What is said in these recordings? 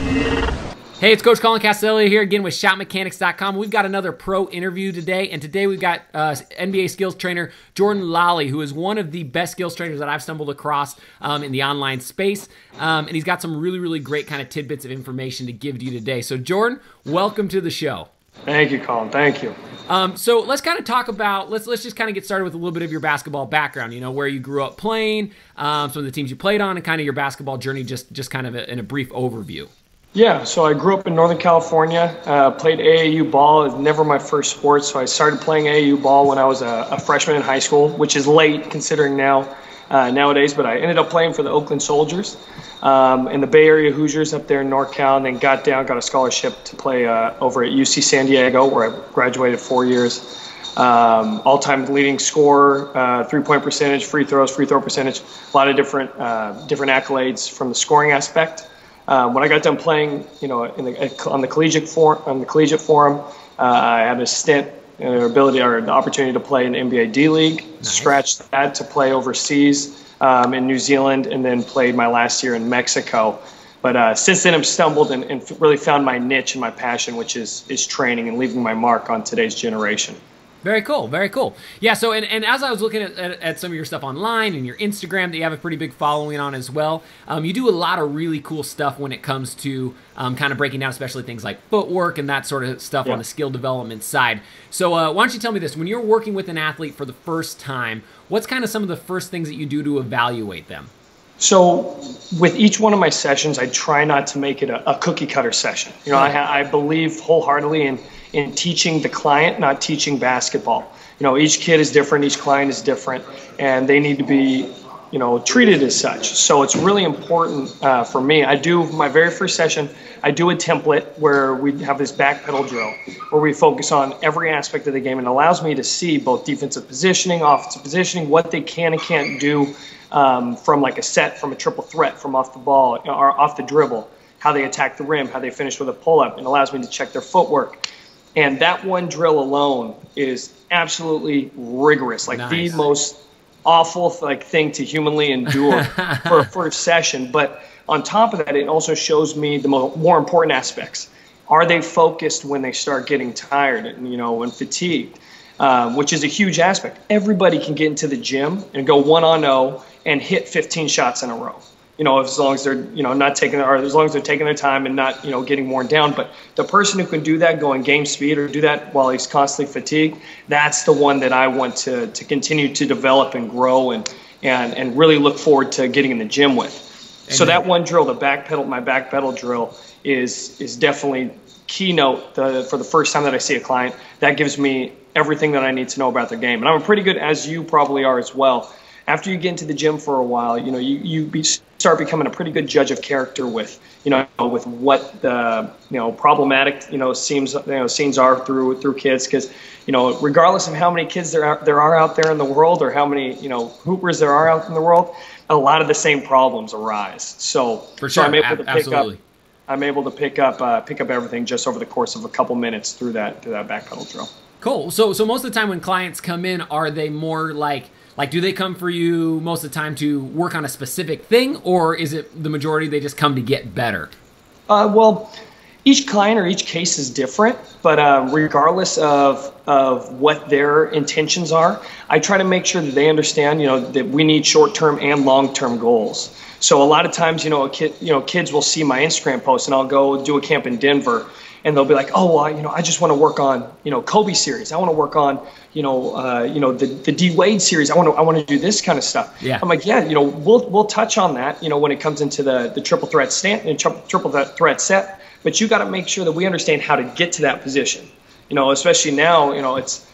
Hey, it's Coach Colin Castelli here again with ShotMechanics.com. We've got another pro interview today, and today we've got NBA skills trainer Jordan Lawley, who is one of the best skills trainers that I've stumbled across in the online space, and he's got some really great kind of tidbits of information to give to you today. So Jordan, welcome to the show. Thank you, Colin. Thank you. So let's kind of talk about, let's just kind of get started with a little bit of your basketball background, you know, where you grew up playing, some of the teams you played on, and kind of your basketball journey, just kind of in a brief overview. Yeah, so I grew up in Northern California, played AAU ball. It was never my first sport, so I started playing AAU ball when I was a freshman in high school, which is late considering nowadays, but I ended up playing for the Oakland Soldiers and the Bay Area Hoosiers up there in NorCal, and then got a scholarship to play over at UC San Diego, where I graduated 4 years. All-time leading scorer, three-point percentage, free throw percentage, a lot of different accolades from the scoring aspect. When I got done playing, you know, on the collegiate forum, I had a stint, an opportunity to play in the NBA D League. Nice. Scratched that to play overseas in New Zealand, and then played my last year in Mexico. But since then, I've stumbled and really found my niche and my passion, which is training and leaving my mark on today's generation. Very cool, very cool. Yeah, so and as I was looking at some of your stuff online and your Instagram that you have a pretty big following on as well, you do a lot of really cool stuff when it comes to kind of breaking down especially things like footwork and that sort of stuff on the skill development side. So why don't you tell me this, when you're working with an athlete for the first time, what's kind of some of the first things that you do to evaluate them? So with each one of my sessions, I try not to make it a cookie cutter session. You know, I believe wholeheartedly in teaching the client, not teaching basketball. You know, each kid is different, each client is different, and they need to be, you know, treated as such. So it's really important for me. I do my very first session, I do a template where we have this back pedal drill where we focus on every aspect of the game, and it allows me to see both defensive positioning, offensive positioning, what they can and can't do from like a set, from a triple threat, from off the ball or off the dribble, how they attack the rim, how they finish with a pull-up. It allows me to check their footwork. And that one drill alone is absolutely rigorous, like the most awful thing to humanly endure for a first session. But on top of that, it also shows me the more important aspects. Are they focused when they start getting tired and, you know, and fatigued, which is a huge aspect. Everybody can get into the gym and go 1-on-0 and hit 15 shots in a row. You know, as long as they're, you know, as long as they're taking their time and not, you know, getting worn down. But the person who can do that, go in game speed or do that while he's constantly fatigued, that's the one that I want to continue to develop and grow and really look forward to getting in the gym with. Amen. So that one drill, my back pedal drill is definitely keynote for the first time that I see a client. That gives me everything that I need to know about their game. And I'm pretty good, as you probably are as well. After you get into the gym for a while, you know, you start becoming a pretty good judge of character with what the, you know, problematic, you know, scenes are through kids, because, you know, regardless of how many kids there are out there in the world, or how many, you know, hoopers there are out in the world, a lot of the same problems arise. So for sure, I'm able to absolutely. I'm able to pick up everything just over the course of a couple minutes through that back pedal drill. Cool. So most of the time when clients come in, are they more like do they come for you most of the time to work on a specific thing, or is it the majority they just come to get better? Well, each client or each case is different, but regardless of what their intentions are, I try to make sure that they understand, you know, that we need short-term and long-term goals. So a lot of times, you know, kids will see my Instagram post, and I'll go do a camp in Denver, and they'll be like, oh, well, you know, I just want to work on, you know, Kobe series. I want to work on, the D Wade series. I want to do this kind of stuff. Yeah. I'm like, yeah, you know, we'll touch on that, you know, when it comes into the triple threat set. But you got to make sure that we understand how to get to that position. You know, especially now, you know, it's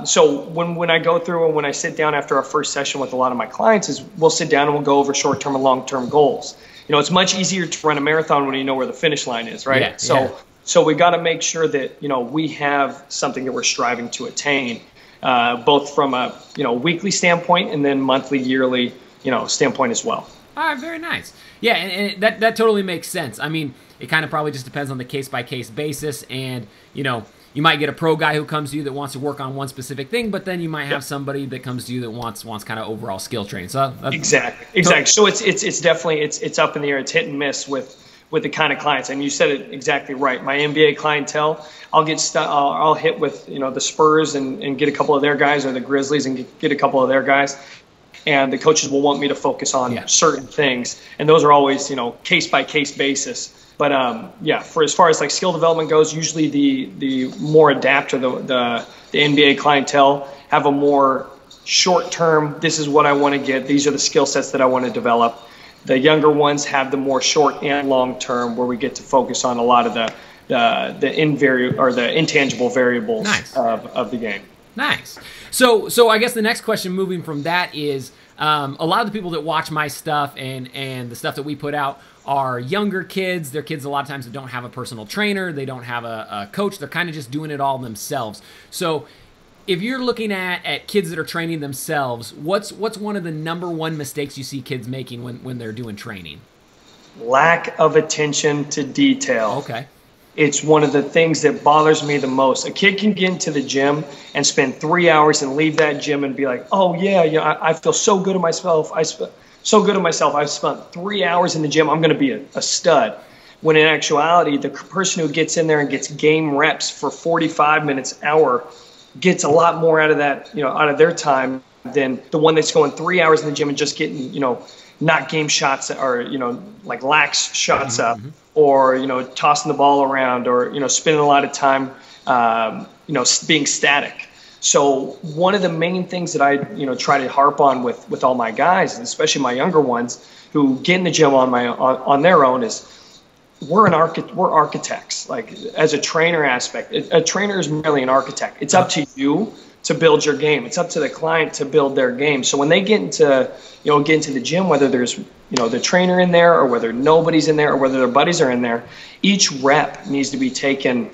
so when I go through and when I sit down after our first session with a lot of my clients, is we'll sit down and we'll go over short-term and long-term goals. You know, it's much easier to run a marathon when you know where the finish line is, right? Yeah, So we got to make sure that, you know, we have something that we're striving to attain, both from a, you know, weekly standpoint and then monthly, yearly, you know, standpoint as well. All right, very nice. Yeah, and that totally makes sense. I mean, it kind of probably just depends on the case-by-case basis, and, you know, you might get a pro guy who comes to you that wants to work on one specific thing, but then you might have somebody that comes to you that wants kind of overall skill training. So exactly. So it's definitely it's up in the air. It's hit and miss with with the kind of clients. And you said it exactly right. My NBA clientele, I'll hit with, the Spurs and get a couple of their guys, or the Grizzlies and get a couple of their guys. And the coaches will want me to focus on certain things. And those are always, case by case basis. But for as far as like skill development goes, usually the more adept, or the NBA clientele have a more short term, this is what I want to get, these are the skill sets that I want to develop. The younger ones have the more short and long term, where we get to focus on a lot of the intangible variables of the game. Nice. So I guess the next question, moving from that, is a lot of the people that watch my stuff and the stuff that we put out are younger kids. They're kids a lot of times that don't have a personal trainer. They don't have a coach. They're kind of just doing it all themselves. So if you're looking at kids that are training themselves, what's one of the number one mistakes you see kids making when they're doing training? Lack of attention to detail. Okay. It's one of the things that bothers me the most. A kid can get into the gym and spend 3 hours and leave that gym and be like, oh yeah, I feel so good at myself. I've spent 3 hours in the gym. I'm going to be a stud. When in actuality, the person who gets in there and gets game reps for 45 minutes, hour, gets a lot more out of that, out of their time than the one that's going 3 hours in the gym and just getting, not game shots, or, like lax shots up, or, tossing the ball around, or, spending a lot of time, being static. So one of the main things that I, try to harp on with all my guys, and especially my younger ones who get in the gym on their own, is we're architects. Like, as a trainer aspect, a trainer is merely an architect. It's up to you to build your game. It's up to the client to build their game. So when they get into the gym, whether there's, the trainer in there, or whether nobody's in there, or whether their buddies are in there, each rep needs to be taken,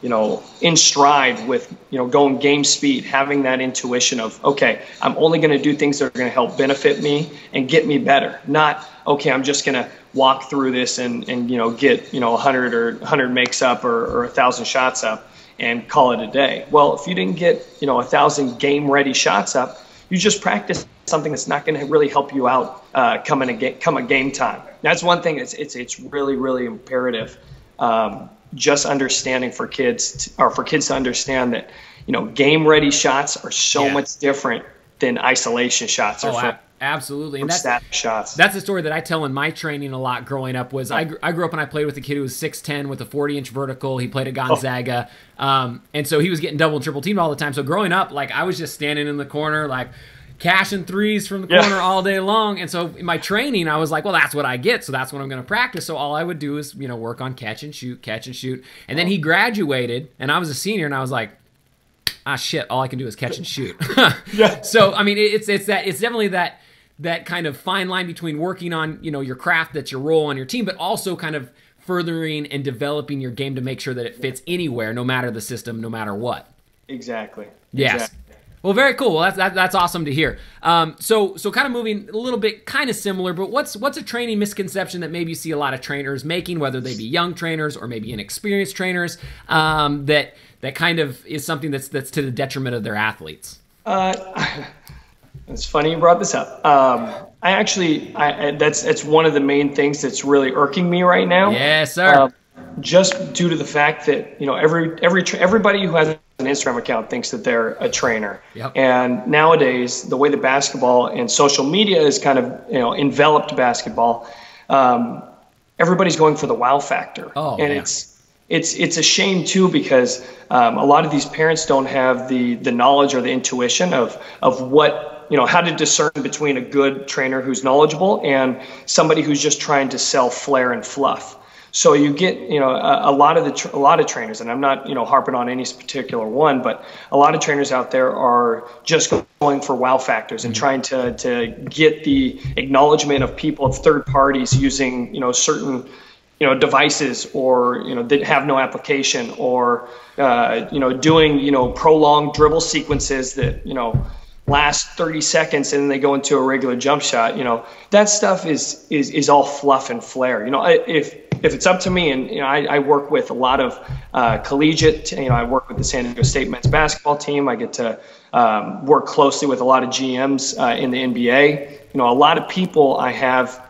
in stride with, going game speed, having that intuition of, okay, I'm only going to do things that are going to help benefit me and get me better. Not, okay, I'm just going to walk through this and get, 100 makes up or 1,000 shots up and call it a day. Well, if you didn't get, 1,000 game ready shots up, you just practice something that's not going to really help you out come a game time. That's one thing. It's really, really imperative. Just understanding for kids to understand that, game ready shots are so much different than isolation shots. Absolutely. And shots. That's the story that I tell in my training a lot growing up. Was I grew up and I played with a kid who was 6'10" with a 40-inch vertical. He played at Gonzaga. And so he was getting double and triple teamed all the time. So growing up, like, I was just standing in the corner, like, cashing threes from the corner all day long. And so in my training, I was like, well, that's what I get, so that's what I'm going to practice. So all I would do is, work on catch and shoot. And then he graduated, and I was a senior, and I was like, shit, all I can do is catch and shoot. So, I mean, it's definitely that kind of fine line between working on, your craft, that's your role on your team, but also kind of furthering and developing your game to make sure that it fits anywhere, no matter the system, no matter what. Exactly. Yes. Exactly. Well, very cool. Well, that's awesome to hear. So kind of moving a little bit kind of similar, but what's a training misconception that maybe you see a lot of trainers making, whether they be young trainers or maybe inexperienced trainers, that kind of is something that's to the detriment of their athletes? It's funny you brought this up. That's one of the main things that's really irking me right now. Yes, sir. Just due to the fact that, everybody who has an Instagram account thinks that they're a trainer. Yep. And nowadays, the way that basketball and social media is kind of, enveloped basketball, everybody's going for the wow factor. It's a shame too, because a lot of these parents don't have the knowledge or the intuition of what, how to discern between a good trainer who's knowledgeable and somebody who's just trying to sell flair and fluff. So you get, a lot of trainers, and I'm not, harping on any particular one, but a lot of trainers out there are just going for wow factors and trying to get the acknowledgement of people, of third parties using, certain, devices, or, that have no application, or, doing, prolonged dribble sequences that, last 30 seconds and then they go into a regular jump shot. That stuff is all fluff and flair. If it's up to me, and I work with a lot of collegiate, I work with the San Diego State men's basketball team. I get to work closely with a lot of GMs in the NBA. A lot of people I have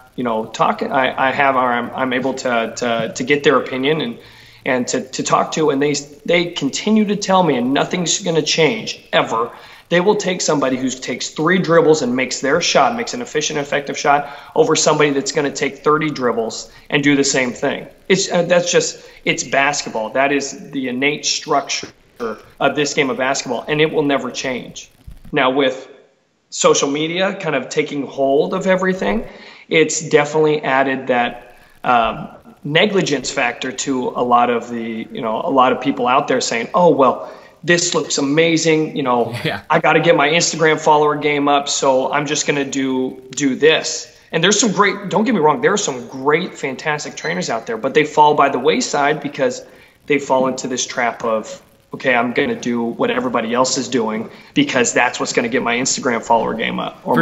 talking. I have, or I'm able to get their opinion and to talk to, and they continue to tell me, and nothing's going to change ever. They will take somebody who takes 3 dribbles and makes their shot, makes an efficient, effective shot, over somebody that's going to take 30 dribbles and do the same thing. It's basketball. That is the innate structure of this game of basketball, and it will never change. Now, with social media kind of taking hold of everything, it's definitely added that negligence factor to a lot of people out there saying, oh, well, this looks amazing. I got to get my Instagram follower game up, so I'm just going to do this. And there's some great, don't get me wrong, there are some great, fantastic trainers out there, but they fall by the wayside because they fall into this trap of, okay, I'm going to do what everybody else is doing because that's what's going to get my Instagram follower game up or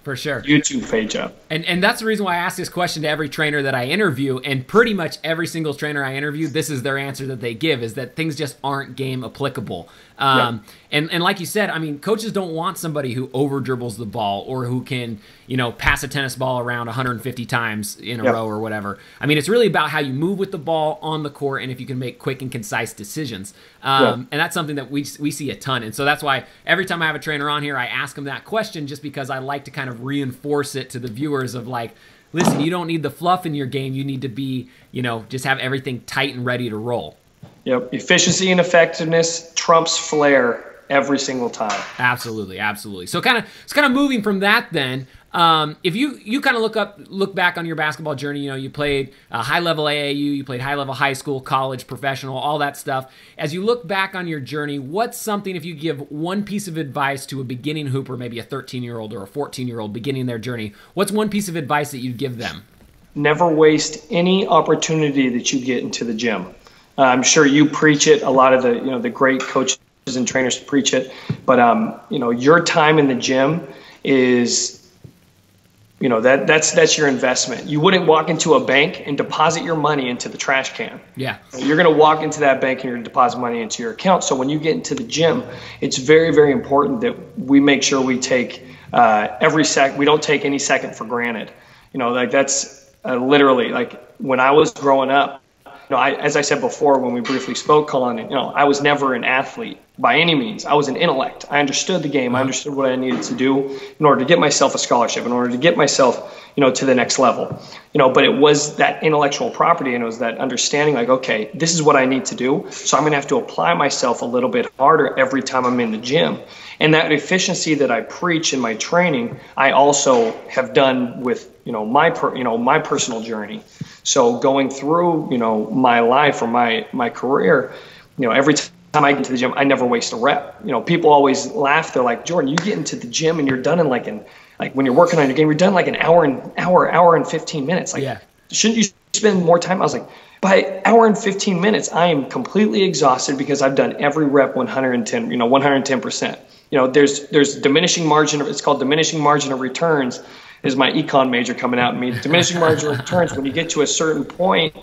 For sure. YouTube page up. And that's the reason why I ask this question to every trainer that I interview, and pretty much every single trainer I interview, this is their answer that they give, is that things just aren't game applicable. And like you said, I mean, coaches don't want somebody who over dribbles the ball or who can, pass a tennis ball around 150 times in a row or whatever. I mean, it's really about how you move with the ball on the court and if you can make quick and concise decisions. And that's something that we see a ton. And so that's why every time I have a trainer on here, I ask them that question, just because I like to kind of reinforce it to the viewers of like, listen, you don't need the fluff in your game. You need to be, just have everything tight and ready to roll. Yep. Efficiency and effectiveness trumps flair every single time. Absolutely. Absolutely. So kind of moving from that then, if you kind of look back on your basketball journey, you played high level AAU, you played high level high school, college, professional, all that stuff. As you look back on your journey, what's something, if you give one piece of advice to a beginning hooper, maybe a 13-year-old or a 14-year-old beginning their journey, what's one piece of advice that you'd give them? Never waste any opportunity that you get into the gym. I'm sure you preach it. A lot of the great coaches and trainers preach it, but your time in the gym is, that's your investment. You wouldn't walk into a bank and deposit your money into the trash can. Yeah. You're going to walk into that bank and you're going to deposit money into your account. So when you get into the gym, it's very, very important that we make sure we take we don't take any second for granted. That's literally, like, when I was growing up, as I said before when we briefly spoke, Colin, I was never an athlete by any means. I was an intellect. I understood the game. I understood what I needed to do in order to get myself a scholarship, in order to get myself, to the next level. But it was that intellectual property, and it was that understanding, like, okay, this is what I need to do, so I'm going to have to apply myself a little bit harder every time I'm in the gym. And that efficiency that I preach in my training, I also have done with, my personal journey. So going through, my life or my career, every time I get into the gym, I never waste a rep. People always laugh. They're like, Jordan, you get into the gym and you're done in like when you're working on your game, you're done like an hour and 15 minutes. Like, shouldn't you spend more time? I was like, by hour and 15 minutes, I am completely exhausted because I've done every rep 110%. There's diminishing margin. It's called diminishing margin of returns. Is my econ major coming out at me? Diminishing margin of returns, when you get to a certain point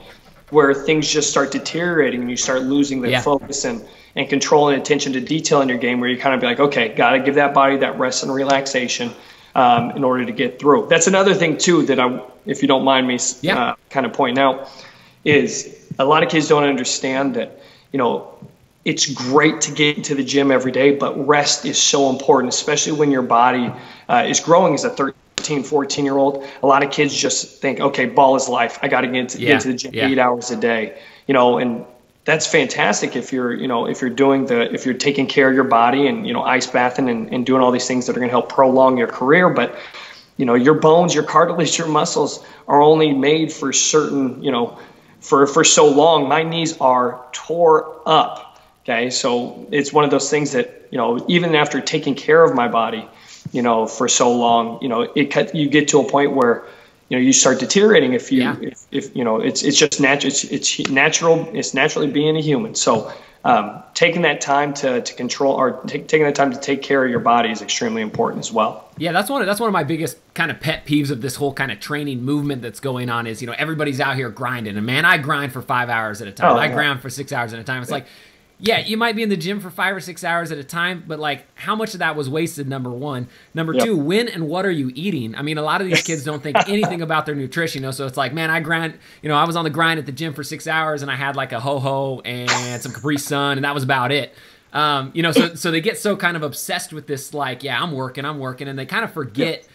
where things just start deteriorating and you start losing the focus and control and attention to detail in your game, where you kind of be like, okay, got to give that body that rest and relaxation in order to get through. That's another thing too that if you don't mind me kind of pointing out, is a lot of kids don't understand that, it's great to get into the gym every day, but rest is so important, especially when your body is growing as a 13, 14-year-old. A lot of kids just think, okay, ball is life. I got to get into the gym 8 hours a day, and that's fantastic if you're taking care of your body and, ice bathing and doing all these things that are going to help prolong your career. But, your bones, your cartilage, your muscles are only made for certain, for so long. My knees are tore up. Okay, so it's one of those things that, even after taking care of my body, for so long, you get to a point where, you start deteriorating if it's just natural. It's natural. It's naturally being a human. So taking that time to control, or taking that time to take care of your body is extremely important as well. Yeah, that's one of my biggest kind of pet peeves of this whole kind of training movement that's going on is, everybody's out here grinding, and man, I grind for 5 hours at a time. I grind for 6 hours at a time. It's like, yeah, you might be in the gym for 5 or 6 hours at a time, but like how much of that was wasted, number one. Number two, when and what are you eating? I mean, a lot of these kids don't think anything about their nutrition, you know, so it's like, man, I grind, you know, I was on the grind at the gym for 6 hours and I had like a ho-ho and some Capri Sun and that was about it. You know, so they get so kind of obsessed with this, like, yeah, I'm working, and they kind of forget,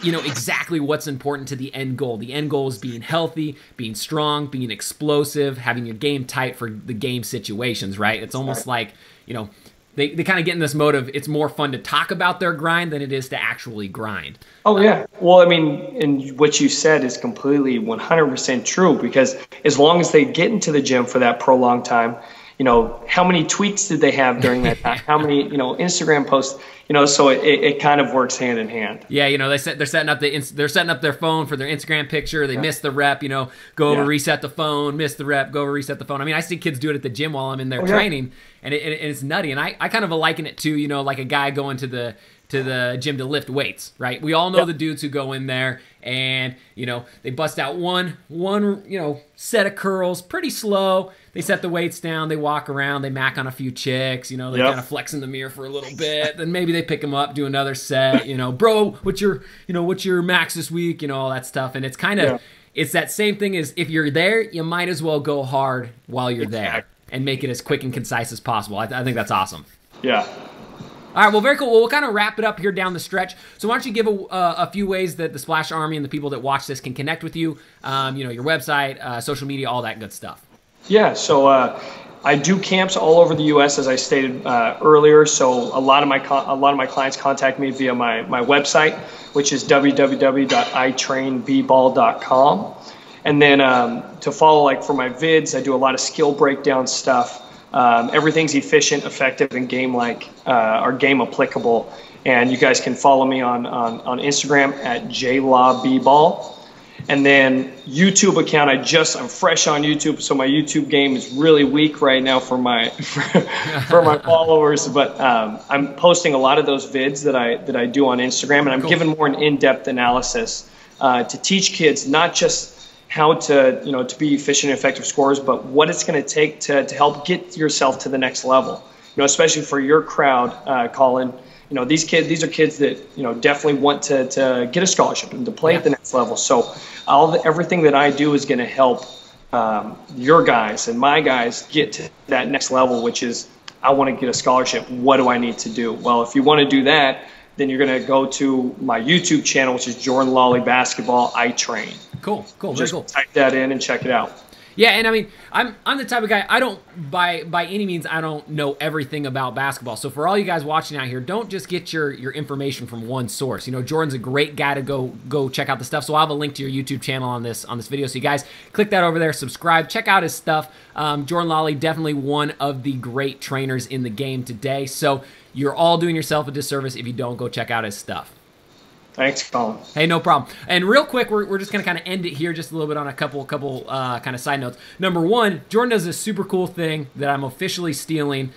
you know, exactly what's important to the end goal. The end goal is being healthy, being strong, being explosive, having your game tight for the game situations, right? It's almost like, you know, they kind of get in this mode of it's more fun to talk about their grind than it is to actually grind. Oh, yeah. Well, I mean, and what you said is completely 100% true, because as long as they get into the gym for that prolonged time, you know, how many tweets did they have during that time? How many, you know, Instagram posts, you know, so it kind of works hand in hand. Yeah, you know, they're setting up their phone for their Instagram picture. They miss the rep, you know, go over, reset the phone, miss the rep, go over, reset the phone. I mean, I see kids do it at the gym while I'm in there training, and it's nutty. And I kind of liken it to, you know, like a guy going to the gym to lift weights, right? We all know the dudes who go in there and, you know, they bust out one, you know, set of curls pretty slow. They set the weights down, they walk around, they mac on a few chicks, you know, they kind of flex in the mirror for a little bit. Then maybe they pick them up, do another set, you know, bro, what's your max this week, you know, all that stuff. And it's kind of, it's that same thing as if you're there, you might as well go hard while you're there and make it as quick and concise as possible. I think that's awesome. Yeah. All right, well, very cool. Well, we'll kind of wrap it up here down the stretch. So why don't you give a few ways that the Splash Army and the people that watch this can connect with you, you know, your website, social media, all that good stuff. Yeah, so I do camps all over the U.S., as I stated earlier. So a lot of my clients contact me via my website, which is www.itrainbball.com. And then to follow, like for my vids, I do a lot of skill breakdown stuff. Everything's efficient, effective, and game-like, or game applicable. And you guys can follow me on Instagram at jlawbball. And then YouTube account, I'm fresh on YouTube, so my YouTube game is really weak right now for my for my followers. But I'm posting a lot of those vids that I do on Instagram, and I'm giving more an in-depth analysis to teach kids not just how to, you know, to be efficient and effective scorers, but what it's going to take to help get yourself to the next level. You know, especially for your crowd, Colin. You know, these are kids that, you know, definitely want to get a scholarship and to play at the next level. So everything that I do is going to help your guys and my guys get to that next level, which is, I want to get a scholarship. What do I need to do? Well, if you want to do that, then you're going to go to my YouTube channel, which is Jordan Lawley Basketball. I train. Cool. Just very cool. Type that in and check it out. Yeah, and I mean, I'm the type of guy, I don't, by any means, I don't know everything about basketball. So for all you guys watching out here, don't just get your information from one source. You know, Jordan's a great guy to go check out the stuff. So I'll have a link to your YouTube channel on this video. So you guys click that over there, subscribe, check out his stuff. Jordan Lawley, definitely one of the great trainers in the game today. So you're all doing yourself a disservice if you don't go check out his stuff. Thanks, Colin. Hey, no problem. And real quick, we're just going to kind of end it here just a little bit on a couple kind of side notes. Number one, Jordan does this super cool thing that I'm officially stealing,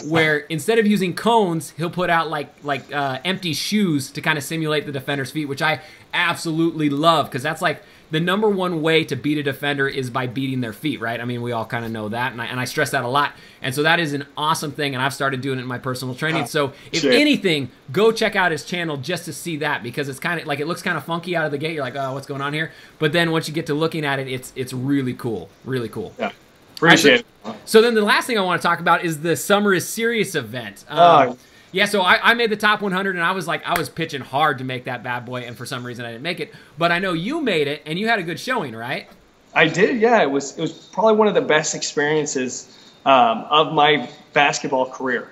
where instead of using cones, he'll put out like empty shoes to kind of simulate the defender's feet, which I absolutely love, because that's like the number one way to beat a defender is by beating their feet, right? I mean, we all kind of know that, and I stress that a lot. And so that is an awesome thing, and I've started doing it in my personal training. So if anything, go check out his channel just to see that, because it's kind of like, it looks kind of funky out of the gate. You're like, oh, what's going on here? But then once you get to looking at it, it's really cool, really cool. Yeah, appreciate it. So then the last thing I want to talk about is the Summer is Serious event. Yeah, so I made the top 100, and I was pitching hard to make that bad boy, and for some reason I didn't make it. But I know you made it, and you had a good showing, right? I did, yeah. It was probably one of the best experiences of my basketball career.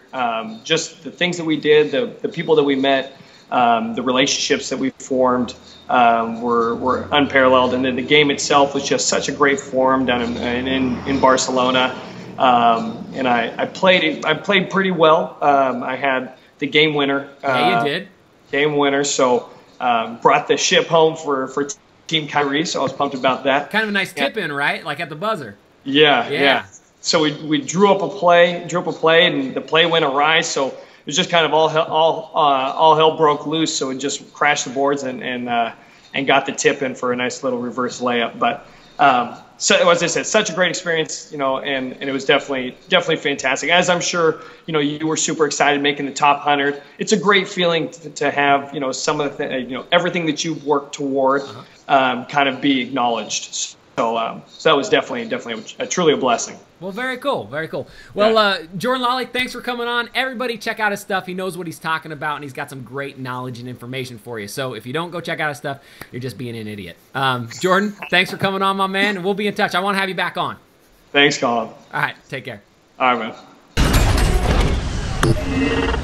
Just the things that we did, the people that we met, the relationships that we formed were unparalleled, and then the game itself was just such a great forum down in Barcelona. And I played pretty well. I had the game winner. Yeah, you did. Game winner. So brought the ship home for Team Kyrie. So I was pumped about that. Kind of a nice tip in, right? Like at the buzzer. Yeah. So we drew up a play, and the play went awry. So it was just kind of all hell broke loose. So it just crashed the boards and got the tip in for a nice little reverse layup. But So as I said, such a great experience, and it was definitely fantastic. As I'm sure, you were super excited making the top 100. It's a great feeling to have, some of the, everything that you've worked toward, kind of be acknowledged. So that was definitely truly a blessing. Well, very cool, very cool. Well, Jordan Lawley, thanks for coming on. Everybody check out his stuff. He knows what he's talking about, and he's got some great knowledge and information for you. So if you don't go check out his stuff, you're just being an idiot. Jordan, thanks for coming on, my man, and we'll be in touch. I want to have you back on. Thanks, Colin. All right, take care. All right, man.